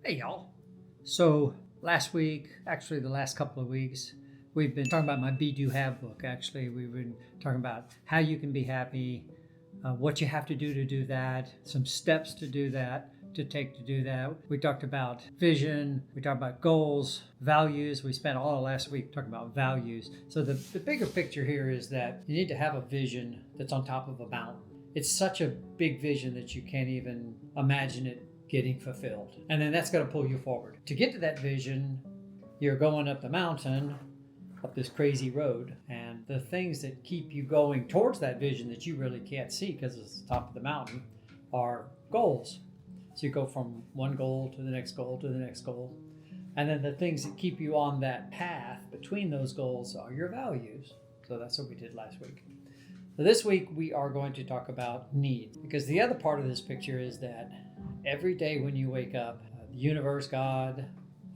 Hey, y'all. So last week, actually the last couple of weeks, we've been talking about my Be Do Have book. Actually, we've been talking about how you can be happy, what you have to do that, some steps to do that, to take to do that. We talked about vision, we talked about goals, values. We spent all of last week talking about values. So the bigger picture here is that you need to have a vision that's on top of a mountain. It's such a big vision that you can't even imagine it getting fulfilled. And then that's going to pull you forward. To get to that vision, you're going up the mountain, up this crazy road, and the things that keep you going towards that vision that you really can't see because it's the top of the mountain are goals. So you go from one goal to the next goal to the next goal. And then the things that keep you on that path between those goals are your values. So that's what we did last week. So this week we are going to talk about needs, because the other part of this picture is that every day when you wake up, the universe, God,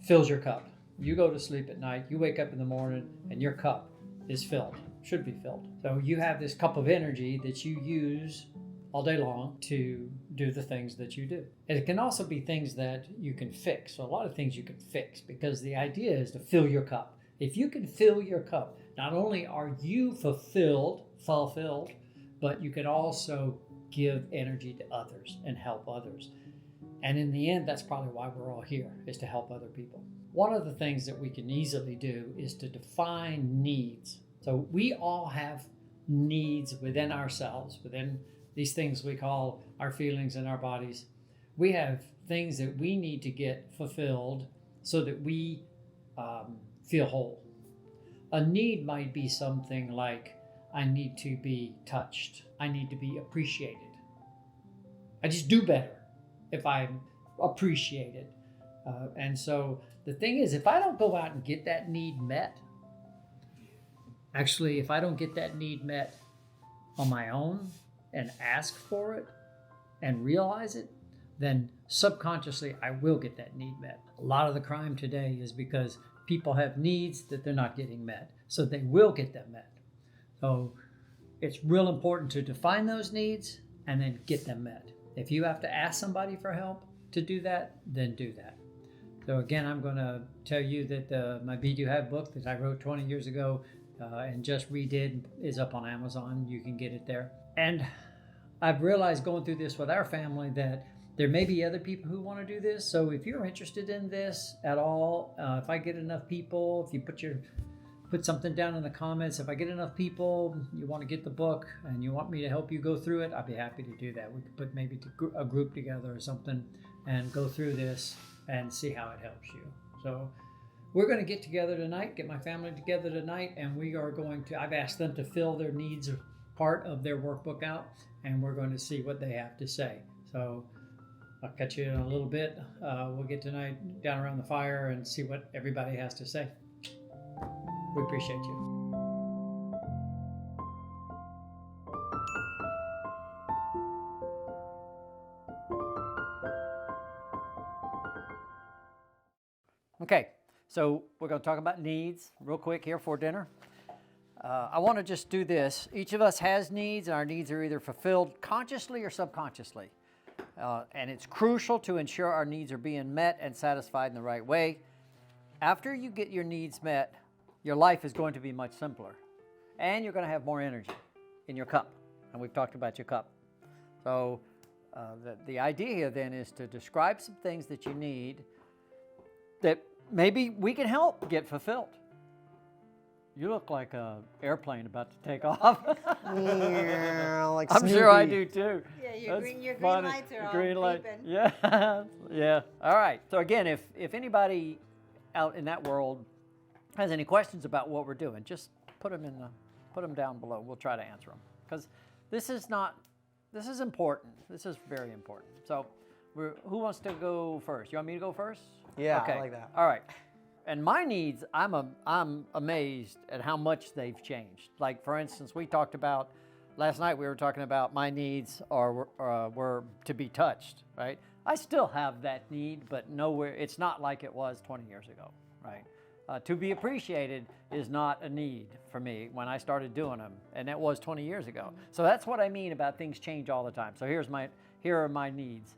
fills your cup. You go to sleep at night, you wake up in the morning, and your cup is filled, should be filled. So you have this cup of energy that you use all day long to do the things that you do. And it can also be things that you can fix. So a lot of things you can fix, because the idea is to fill your cup. If you can fill your cup, not only are you fulfilled, but you can also give energy to others and help others. And in the end, that's probably why we're all here, is to help other people. One of the things that we can easily do is to define needs. So we all have needs within ourselves, within these things we call our feelings and our bodies. We have things that we need to get fulfilled so that we feel whole. A need might be something like, I need to be touched. I need to be appreciated. I just do better if I'm appreciated. And so the thing is, if I don't go out and get that need met, actually, if I don't get that need met on my own and ask for it and realize it, then subconsciously I will get that need met. A lot of the crime today is because people have needs that they're not getting met, so they will get them met. So it's real important to define those needs and then get them met. If you have to ask somebody for help to do that, then do that. So again, I'm going to tell you that my Be Do Have book that I wrote 20 years ago and just redid is up on Amazon. You can get it there. And I've realized going through this with our family that there may be other people who want to do this. So if you're interested in this at all, if I get enough people, if you put something down in the comments, if I get enough people, you want to get the book and you want me to help you go through it, I'd be happy to do that. We could put maybe a group together or something and go through this and see how it helps you. So we're going to get together tonight, get my family together tonight, and we are going to, I've asked them to fill their needs part of their workbook out, and we're going to see what they have to say. So I'll catch you in a little bit. We'll get tonight down around the fire and see what everybody has to say. We appreciate you. Okay, so we're going to talk about needs real quick here for dinner. I want to just do this. Each of us has needs, and our needs are either fulfilled consciously or subconsciously. And it's crucial to ensure our needs are being met and satisfied in the right way. After you get your needs met, your life is going to be much simpler, and you're going to have more energy in your cup. And we've talked about your cup. So the idea here then is to describe some things that you need that maybe we can help get fulfilled. You look like an airplane about to take off. Yeah, like I'm Snoopy. sure I do too. Yeah, your green funny. lights are all Green light. beeping. Yeah, yeah. All right. So again, if anybody out in that world has any questions about what we're doing, just put them down below. We'll try to answer them, because this is important. This is very important. So, who wants to go first? You want me to go first? Yeah, okay. I like that. All right. And my needs, I'm amazed at how much they've changed. Like, for instance, we talked about last night. We were talking about my needs were to be touched. Right. I still have that need, but nowhere. It's not like it was 20 years ago. Right. To be appreciated is not a need for me when I started doing them, and that was 20 years ago. So that's what I mean about things change all the time. So here are my needs.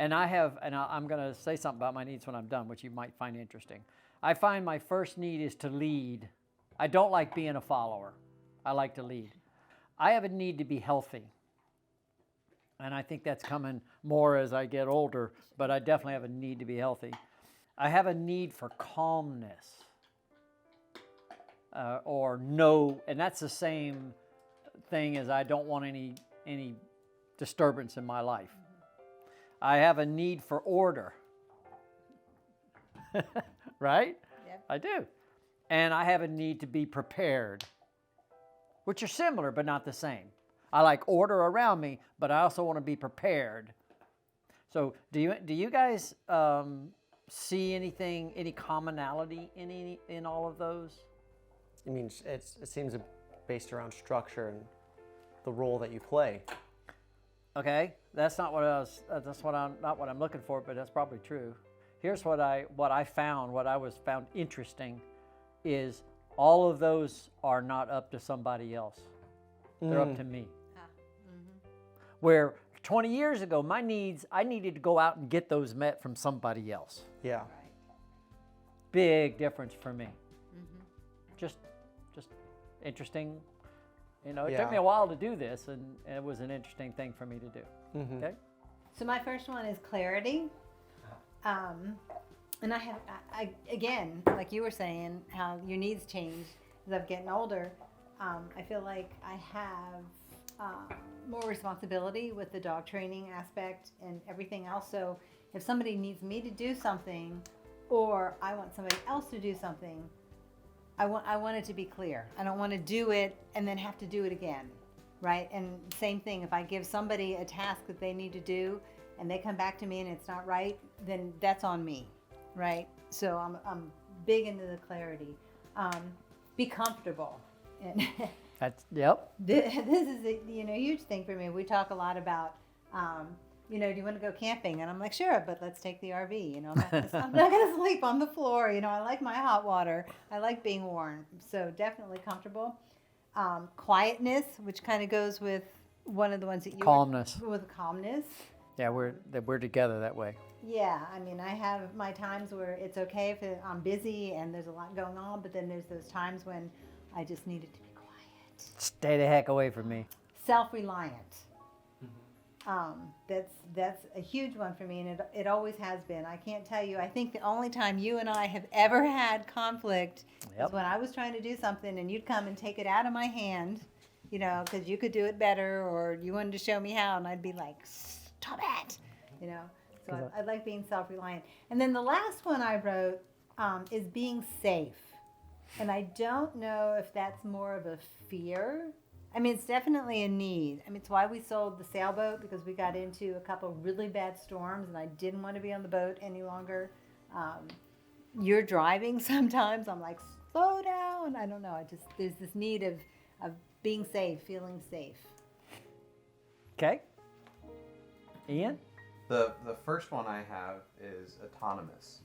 And I'm going to say something about my needs when I'm done, which you might find interesting. I find my first need is to lead. I don't like being a follower. I like to lead. I have a need to be healthy. And I think that's coming more as I get older, but I definitely have a need to be healthy. I have a need for calmness. And that's the same thing as I don't want any disturbance in my life. I have a need for order. Right? Yep. I do. And I have a need to be prepared, which are similar but not the same. I like order around me, but I also want to be prepared. So do you guys see any commonality in all of those? I mean, it seems based around structure and the role that you play. Okay, that's not what I'm looking for, but that's probably true. Here's what I found interesting is all of those are not up to somebody else. They're up to me. Where 20 years ago, my needs, I needed to go out and get those met from somebody else. Yeah. Big difference for me. Just interesting. You know, it took me a while to do this, and it was an interesting thing for me to do. Okay. So my first one is clarity. And I again, like you were saying, how your needs change as I'm getting older. I feel like I have more responsibility with the dog training aspect and everything else. So if somebody needs me to do something, or I want somebody else to do something, I want it to be clear. I don't want to do it and then have to do it again, right? And same thing, if I give somebody a task that they need to do and they come back to me and it's not right, then that's on me, right? So I'm big into the clarity. Be comfortable. And Yep. this is a huge thing for me. We talk a lot about, do you want to go camping? And I'm like, sure, but let's take the RV. I'm not going to sleep on the floor. I like my hot water. I like being warm. So definitely comfortable. Quietness, which kind of goes with one of the ones that you Calmness. with calmness. Yeah, we're together that way. Yeah, I mean, I have my times where it's okay if I'm busy and there's a lot going on, but then there's those times when I just need it to be quiet. Stay the heck away from me. Self-reliant. That's a huge one for me, and it always has been. I can't tell you. I think the only time you and I have ever had conflict is when I was trying to do something, and you'd come and take it out of my hand, because you could do it better, or you wanted to show me how, and I'd be like, stop it, So I like being self-reliant. And then the last one I wrote is being safe. And I don't know if that's more of a fear. I mean, it's definitely a need. I mean, it's why we sold the sailboat, because we got into a couple really bad storms and I didn't want to be on the boat any longer. You're driving sometimes. I'm like, slow down. I don't know. There's this need of being safe, feeling safe. Okay. Ian? The first one I have is autonomous.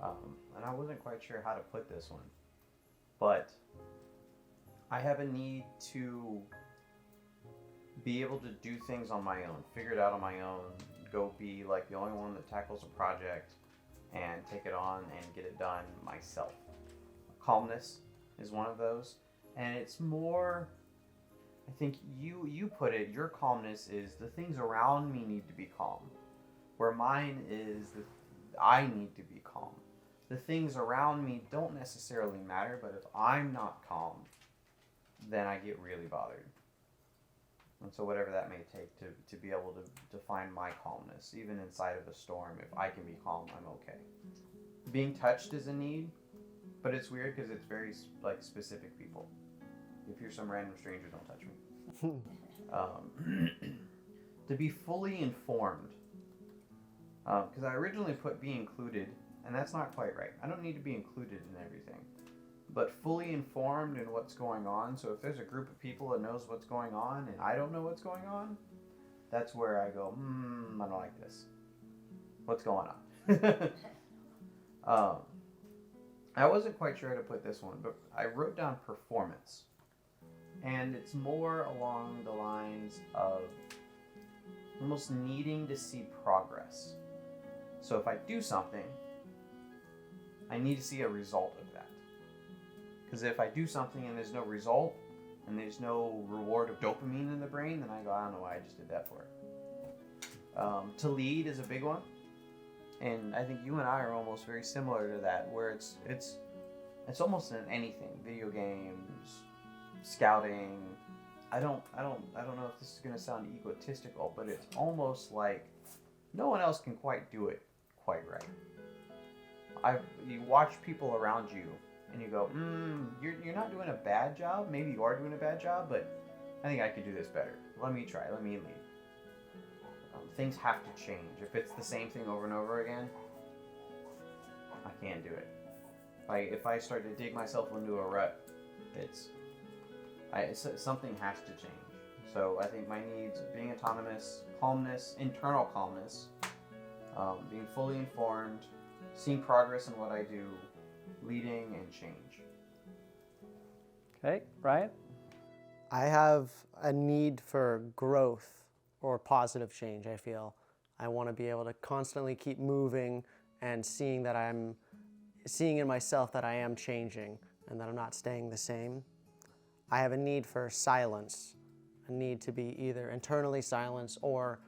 And I wasn't quite sure how to put this one. But I have a need to be able to do things on my own, figure it out on my own, go be like the only one that tackles a project and take it on and get it done myself. Calmness is one of those. And it's more, I think you put it, your calmness is the things around me need to be calm. Where mine is I need to be calm. The things around me don't necessarily matter, but if I'm not calm, then I get really bothered. And so whatever that may take to be able to find my calmness, even inside of a storm, if I can be calm, I'm okay. Being touched is a need, but it's weird because it's very specific people. If you're some random stranger, don't touch me. To be fully informed, because I originally put be included, and that's not quite right. I don't need to be included in everything, but fully informed in what's going on. So if there's a group of people that knows what's going on and I don't know what's going on, that's where I go, I don't like this. What's going on? I wasn't quite sure how to put this one, but I wrote down performance. And it's more along the lines of almost needing to see progress. So if I do something, I need to see a result of that. Because if I do something and there's no result, and there's no reward of dopamine in the brain, then I go, I don't know why I just did that for. To lead is a big one, and I think you and I are almost very similar to that, where it's almost in anything, video games, scouting. I don't know if this is gonna sound egotistical, but it's almost like no one else can quite do it quite right. You watch people around you and you go, you're not doing a bad job. Maybe you are doing a bad job, but I think I could do this better. Let me try. Let me lead. Things have to change. If it's the same thing over and over again, I can't do it. If I start to dig myself into a rut, something has to change. So I think my needs: being autonomous, calmness, internal calmness, being fully informed, seeing progress in what I do, leading, and change. Okay, Brian? I have a need for growth or positive change, I feel. I want to be able to constantly keep moving and seeing in myself that I am changing and that I'm not staying the same. I have a need for silence, a need to be either internally silenced or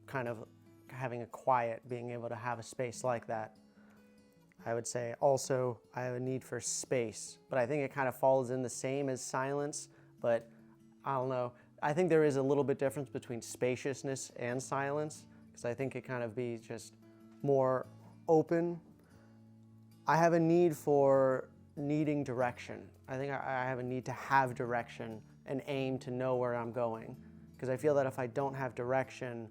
kind of having a quiet, being able to have a space like that. I would say also I have a need for space, but I think it kind of falls in the same as silence, but I don't know. I think there is a little bit difference between spaciousness and silence, because I think it kind of be just more open. I have a need for needing direction. I think I have a need to have direction and aim to know where I'm going, because I feel that if I don't have direction,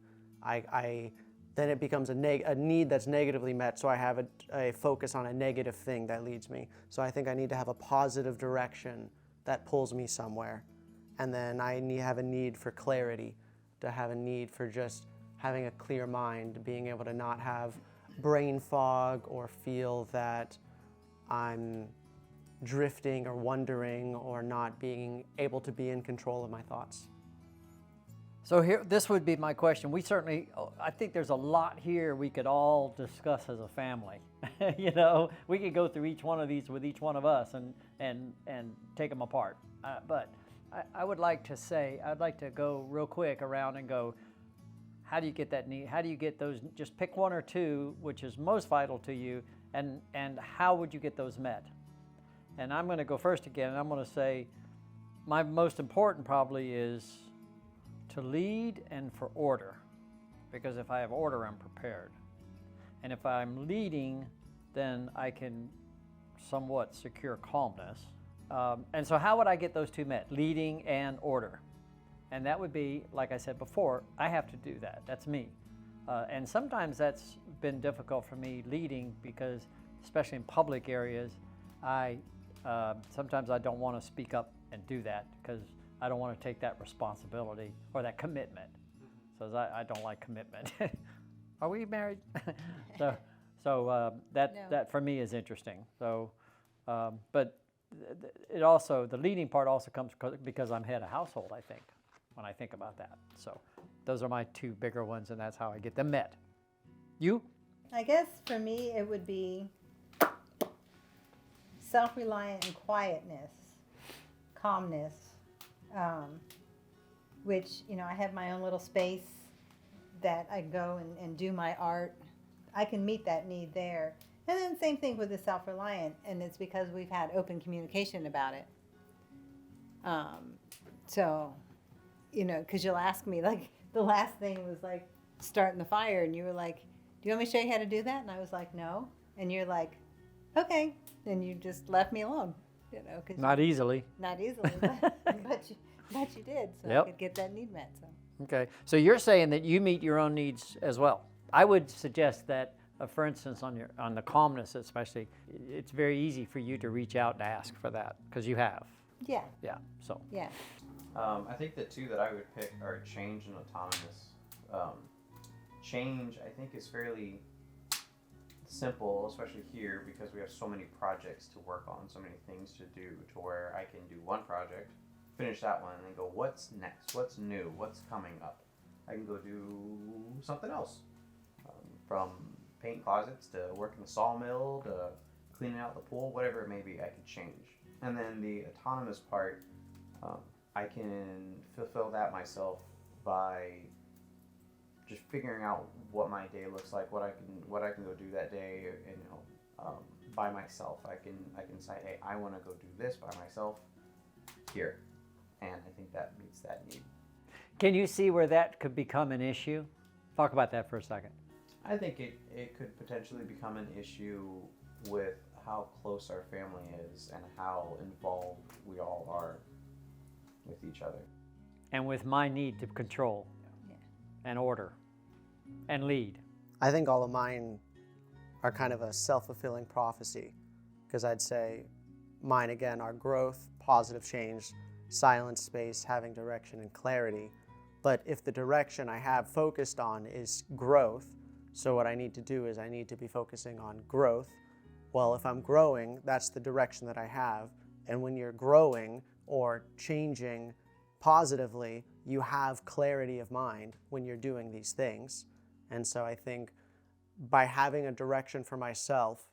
then it becomes a need that's negatively met, so I have a focus on a negative thing that leads me. So I think I need to have a positive direction that pulls me somewhere. And then I have a need for clarity, to have a need for just having a clear mind, being able to not have brain fog or feel that I'm drifting or wondering or not being able to be in control of my thoughts. So here, this would be my question. I think there's a lot here we could all discuss as a family. You know, we could go through each one of these with each one of us and take them apart. But I would like to say, I'd like to go real quick around and go, how do you get that need? How do you get those? Just pick one or two, which is most vital to you, and how would you get those met? And I'm going to go first again, and I'm going to say my most important probably is to lead and for order, because if I have order, I'm prepared. And if I'm leading, then I can somewhat secure calmness. And so how would I get those two met? Leading and order. And that would be, like I said before, I have to do that. That's me. And sometimes that's been difficult for me leading, because especially in public areas, sometimes I don't want to speak up and do that, because I don't want to take that responsibility or that commitment. So I don't like commitment. Are we married? That for me is interesting. So, but it also, the leading part also comes because I'm head of household, I think, when I think about that. So those are my two bigger ones, and that's how I get them met. You? I guess for me it would be self-reliant and quietness, calmness, which, you know, I have my own little space that I go and do my art. I can meet that need there. And then same thing with the self-reliant, and it's because we've had open communication about it. So, you know, because you'll ask me, like, the last thing was like starting the fire, and you were like, do you want me to show you how to do that? And I was like, no. And you're like, okay. And you just left me alone, you know. Cause Not easily. Not easily, but you did, so Yep. I could get that need met. So. Okay. So you're saying that you meet your own needs as well. I would suggest that, for instance, on the calmness especially, it's very easy for you to reach out and ask for that, because you have. Yeah. Yeah. So. Yeah. I think the two that I would pick are change and autonomous. Change, I think, is fairly simple, especially here, because we have so many projects to work on, so many things to do, to where I can do one project, finish that one, and then go, what's next? What's new? What's coming up? I can go do something else. From paint closets to work in the sawmill to cleaning out the pool, whatever it may be, I can change. And then the autonomous part, I can fulfill that myself by just figuring out what my day looks like, what I can go do that day, and by myself. I can say, hey, I want to go do this by myself here, and I think that meets that need. Can you see where that could become an issue? Talk about that for a second. I think it could potentially become an issue with how close our family is and how involved we all are with each other. And with my need to control and order and lead. I think all of mine are kind of a self-fulfilling prophecy, because I'd say mine again are growth, positive change, silence, space, having direction and clarity. But if the direction I have focused on is growth, so what I need to do is I need to be focusing on growth. Well, if I'm growing, that's the direction that I have. And when you're growing or changing positively, you have clarity of mind when you're doing these things. And so I think by having a direction for myself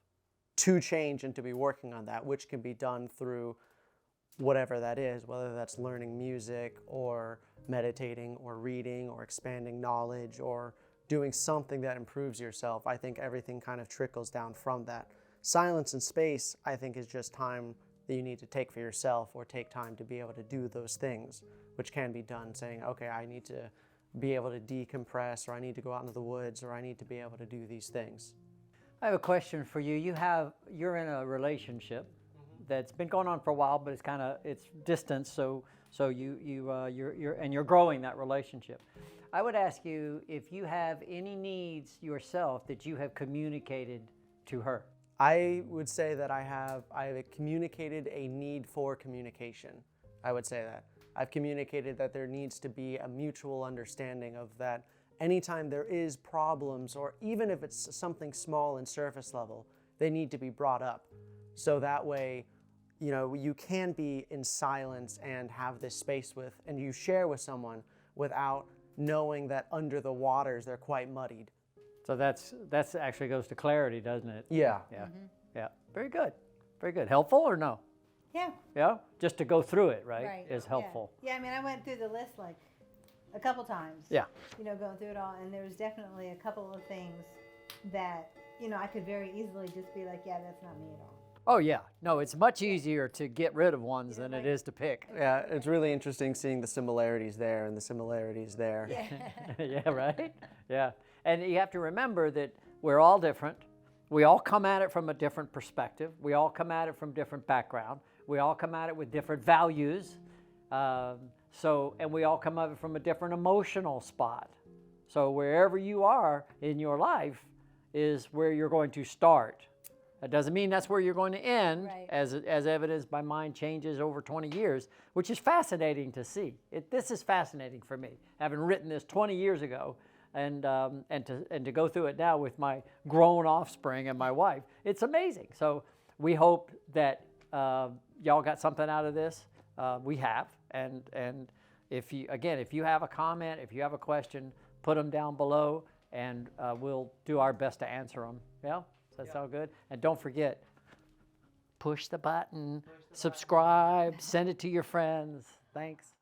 to change and to be working on that, which can be done through whatever that is, whether that's learning music or meditating or reading or expanding knowledge or doing something that improves yourself, I think everything kind of trickles down from that. Silence and space, I think, is just time that you need to take for yourself, or take time to be able to do those things, which can be done saying, okay, I need to be able to decompress, or I need to go out into the woods, or I need to be able to do these things. I have a question for you. You're in a relationship that's been going on for a while, but it's distance. So you're growing that relationship. I would ask you if you have any needs yourself that you have communicated to her. I would say that I have communicated a need for communication. I would say that. I've communicated that there needs to be a mutual understanding of that anytime there is problems, or even if it's something small and surface level, they need to be brought up. So that way, you can be in silence and have this space and you share with someone without knowing that under the waters they're quite muddied. So that's actually goes to clarity, doesn't it? Yeah. Yeah. Yeah. Very good. Very good. Helpful or no? Yeah. Yeah. Just to go through it, right, Right. is helpful. Yeah, I mean, I went through the list like a couple times. Yeah. Going through it all, and there was definitely a couple of things that, I could very easily just be like, yeah, that's not me at all. Oh yeah. No, it's much easier to get rid of ones than it is to pick. Yeah, it's really interesting seeing the similarities there and the similarities there. Yeah, right? Yeah. And you have to remember that we're all different. We all come at it from a different perspective. We all come at it from different background. We all come at it with different values. And we all come at it from a different emotional spot. So wherever you are in your life is where you're going to start. That doesn't mean that's where you're going to end, Right. as evidenced by mind changes over 20 years, which is fascinating to see. This is fascinating for me, having written this 20 years ago, and to go through it now with my grown offspring and my wife. It's amazing. So we hope that y'all got something out of this. We have, and if you have a comment, if you have a question, put them down below, and we'll do our best to answer them. Yeah. Does that sound good? And don't forget, push the button, subscribe, send it to your friends. Thanks.